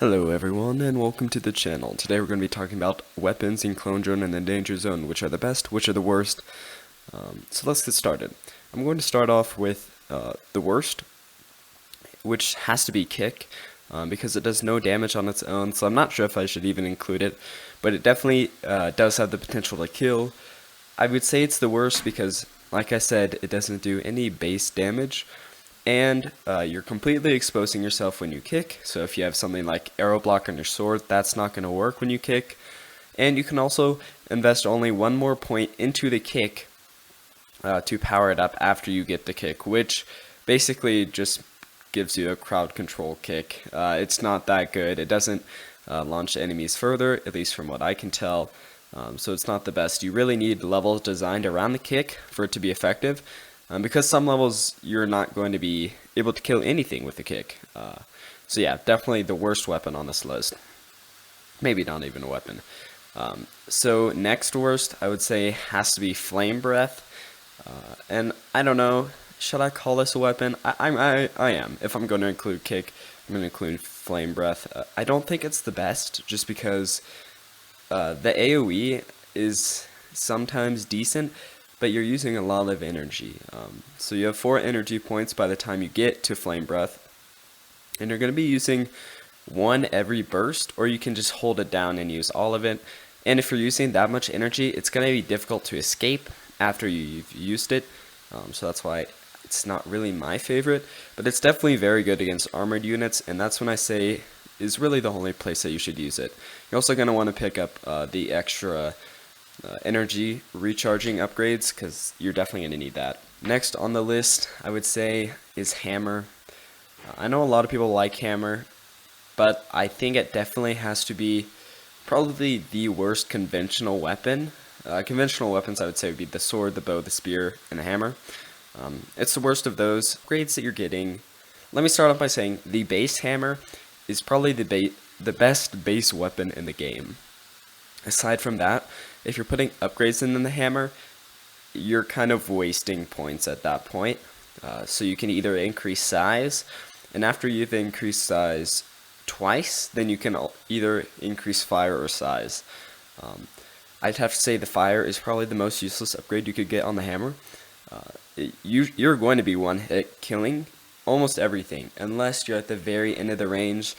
Hello everyone and welcome to the channel. Today we're going to be talking about weapons in Clone Drone and the Danger Zone, which are the best, which are the worst. So let's get started. I'm going to start off with the worst, which has to be Kick, because it does no damage on its own, so I'm not sure if I should even include it, but it definitely does have the potential to kill. I would say it's the worst because, like I said, it doesn't do any base damage. And you're completely exposing yourself when you kick, so if you have something like arrow block on your sword, that's not going to work when you kick. And you can also invest only one more point into the kick to power it up after you get the kick, which basically just gives you a crowd control kick. It's not that good. It doesn't launch enemies further, at least from what I can tell, so it's not the best. You really need levels designed around the kick for it to be effective. Because some levels you're not going to be able to kill anything with the kick. So yeah, definitely the worst weapon on this list. Maybe not even a weapon. So next worst, I would say, has to be Flame Breath. And I don't know, should I call this a weapon? I am. If I'm going to include kick, I'm going to include Flame Breath. I don't think it's the best, just because the AoE is sometimes decent, but you're using a lot of energy. So you have 4 energy points by the time you get to Flame Breath, and you're going to be using 1 every burst, or you can just hold it down and use all of it. And if you're using that much energy, it's going to be difficult to escape after you've used it, so that's why it's not really my favorite, but it's definitely very good against armored units, and that's when I say is really the only place that you should use it. You're also going to want to pick up the extra energy recharging upgrades, because you're definitely going to need that. Next on the list, I would say, is Hammer. I know a lot of people like Hammer, but I think it definitely has to be probably the worst conventional weapon. Conventional weapons, I would say, would be the sword, the bow, the spear, and the hammer. It's the worst of those upgrades that you're getting. Let me start off by saying the base hammer is probably the best base weapon in the game. Aside from that, if you're putting upgrades in the hammer, you're kind of wasting points at that point. So you can either increase size, and after you've increased size twice, then you can either increase fire or size. I'd have to say the fire is probably the most useless upgrade you could get on the hammer. You're going to be one-hit killing almost everything, unless you're at the very end of the range,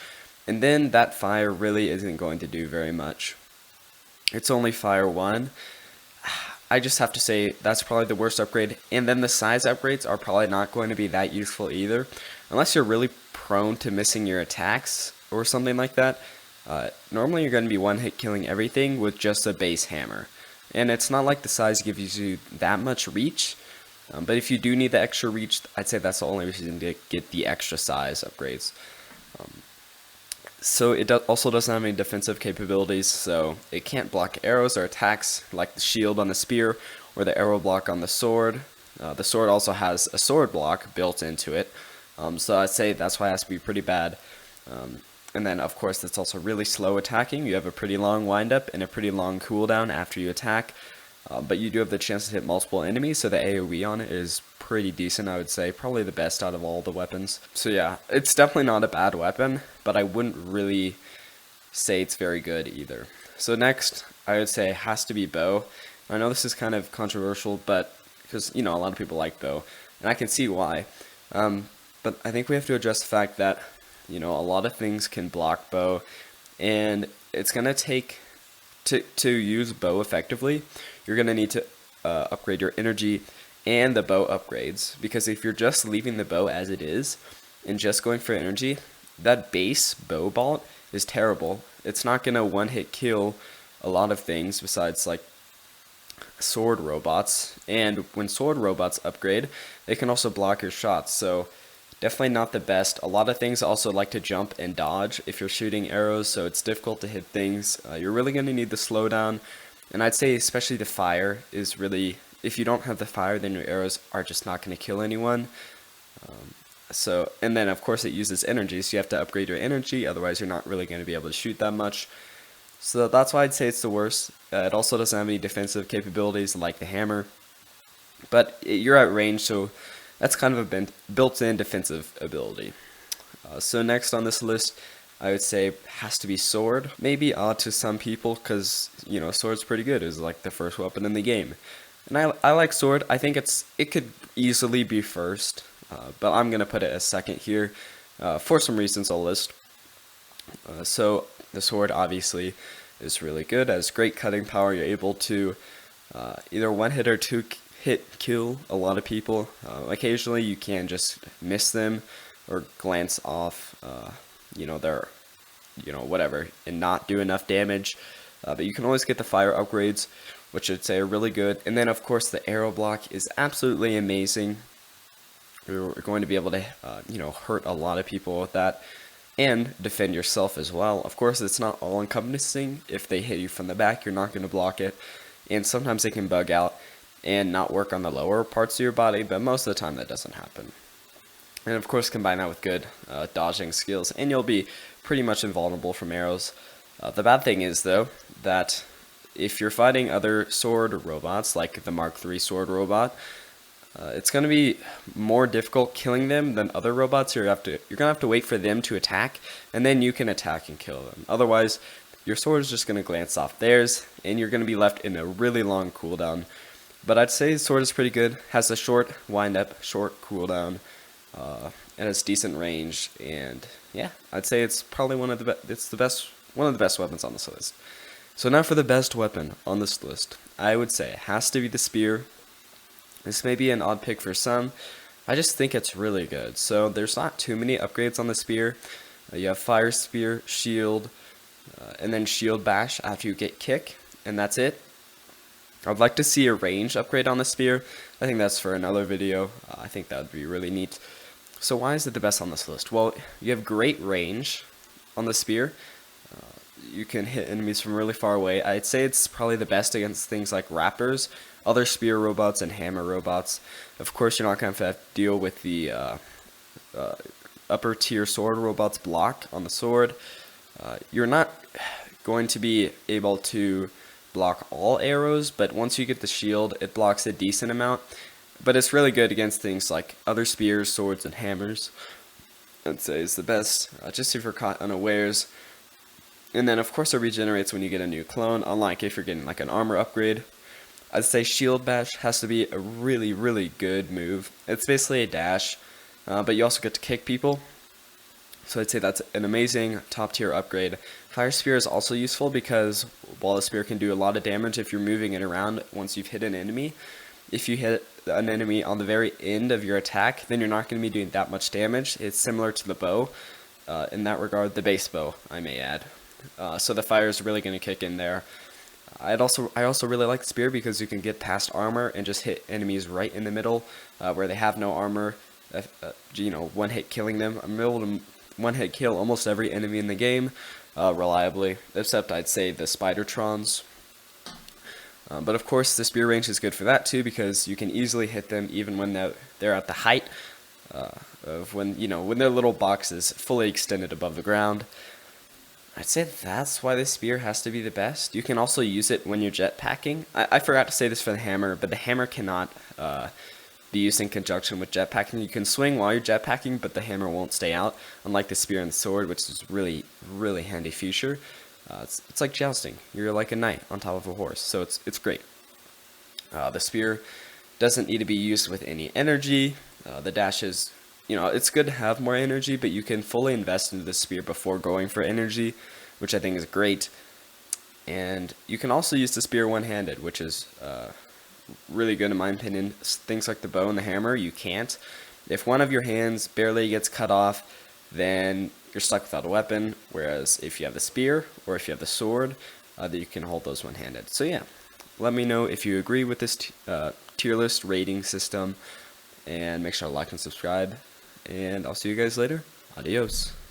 and then that fire really isn't going to do very much. It's only fire 1. I just have to say that's probably the worst upgrade, and then the size upgrades are probably not going to be that useful either, unless you're really prone to missing your attacks or something like that. Normally you're going to be one-hit killing everything with just a base hammer, and it's not like the size gives you that much reach, but if you do need the extra reach, I'd say that's the only reason to get the extra size upgrades. So it also doesn't have any defensive capabilities, so it can't block arrows or attacks like the shield on the spear or the arrow block on the sword. The sword also has a sword block built into it, so I'd say that's why it has to be pretty bad. And then, of course, it's also really slow attacking. You have a pretty long windup and a pretty long cooldown after you attack, but you do have the chance to hit multiple enemies, so the AoE on it is pretty decent, I would say. Probably the best out of all the weapons. So yeah, it's definitely not a bad weapon, but I wouldn't really say it's very good either. So next, I would say, has to be bow. I know this is kind of controversial, but because, you know, a lot of people like bow, and I can see why. But I think we have to address the fact that, you know, a lot of things can block bow, and it's going to take, to use bow effectively, you're going to need to upgrade your energy and the bow upgrades, because if you're just leaving the bow as it is and just going for energy, that base bow bolt is terrible. It's not going to one-hit kill a lot of things besides like sword robots, and when sword robots upgrade, they can also block your shots, so definitely not the best. A lot of things also like to jump and dodge if you're shooting arrows, so it's difficult to hit things. You're really going to need the slowdown, and I'd say especially the fire is really, if you don't have the fire, then your arrows are just not going to kill anyone. And then of course it uses energy, so you have to upgrade your energy, otherwise you're not really going to be able to shoot that much. So that's why I'd say it's the worst. It also doesn't have any defensive capabilities like the hammer, but you're at range, so that's kind of a built-in defensive ability. So next on this list, I would say has to be sword. Maybe odd to some people because, you know, sword's pretty good. It's like the first weapon in the game. And I like sword. I think it could easily be first, but I'm going to put it as second here for some reasons I'll list. So the sword obviously is really good. It has great cutting power. You're able to either one hit or two hit kill a lot of people. Occasionally you can just miss them or glance off, you know, their, you know, whatever, and not do enough damage. But you can always get the fire upgrades, which I'd say are really good. And then of course the arrow block is absolutely amazing. You're going to be able to, you know, hurt a lot of people with that. And defend yourself as well. Of course, it's not all encompassing. If they hit you from the back, you're not going to block it. And sometimes they can bug out and not work on the lower parts of your body, but most of the time that doesn't happen. And of course, combine that with good dodging skills, and you'll be pretty much invulnerable from arrows. The bad thing is, though, that if you're fighting other sword robots, like the Mark III sword robot, it's going to be more difficult killing them than other robots. You're going to have to wait for them to attack, and then you can attack and kill them. Otherwise, your sword is just going to glance off theirs, and you're going to be left in a really long cooldown. But I'd say the sword is pretty good. Has a short wind-up, short cooldown, and has decent range. And yeah, I'd say it's probably one of the best weapons on this list. So now for the best weapon on this list, I would say it has to be the spear. This may be an odd pick for some. I just think it's really good. So there's not too many upgrades on the spear. You have fire spear, shield, and then shield bash after you get kick, and that's it. I'd like to see a range upgrade on the spear. I think that's for another video. I think that would be really neat. So why is it the best on this list? Well, you have great range on the spear. You can hit enemies from really far away. I'd say it's probably the best against things like raptors, other spear robots, and hammer robots. Of course, you're not going to have to deal with the upper tier sword robots block on the sword. You're not going to be able to block all arrows, but once you get the shield, it blocks a decent amount. But it's really good against things like other spears, swords, and hammers. I'd say it's the best, just if you're caught unawares. And then, of course, it regenerates when you get a new clone, unlike if you're getting like an armor upgrade. I'd say Shield Bash has to be a really, really good move. It's basically a dash, but you also get to kick people. So I'd say that's an amazing top tier upgrade. Fire Spear is also useful because while the spear can do a lot of damage if you're moving it around once you've hit an enemy, if you hit an enemy on the very end of your attack, then you're not going to be doing that much damage. It's similar to the bow in that regard, the base bow, I may add. So the fire is really going to kick in there. I also really like the spear because you can get past armor and just hit enemies right in the middle where they have no armor. You know, one hit killing them. I'm able to one hit kill almost every enemy in the game reliably, except I'd say the Spidertrons. But of course, the spear range is good for that too because you can easily hit them even when they're at the height of when their little box is fully extended above the ground. I'd say that's why the spear has to be the best. You can also use it when you're jetpacking. I forgot to say this for the hammer, but the hammer cannot be used in conjunction with jetpacking. You can swing while you're jetpacking, but the hammer won't stay out, unlike the spear and the sword, which is really, really handy feature. It's like jousting. You're like a knight on top of a horse, so it's great. The spear doesn't need to be used with any energy. The dash is, it's good to have more energy, but you can fully invest into the spear before going for energy, which I think is great. And you can also use the spear one-handed, which is really good in my opinion. Things like the bow and the hammer, you can't. If one of your hands barely gets cut off, then you're stuck without a weapon, whereas if you have the spear or if you have the sword, then you can hold those one-handed. So yeah, let me know if you agree with this tier list rating system, and make sure to like and subscribe, and I'll see you guys later. Adios.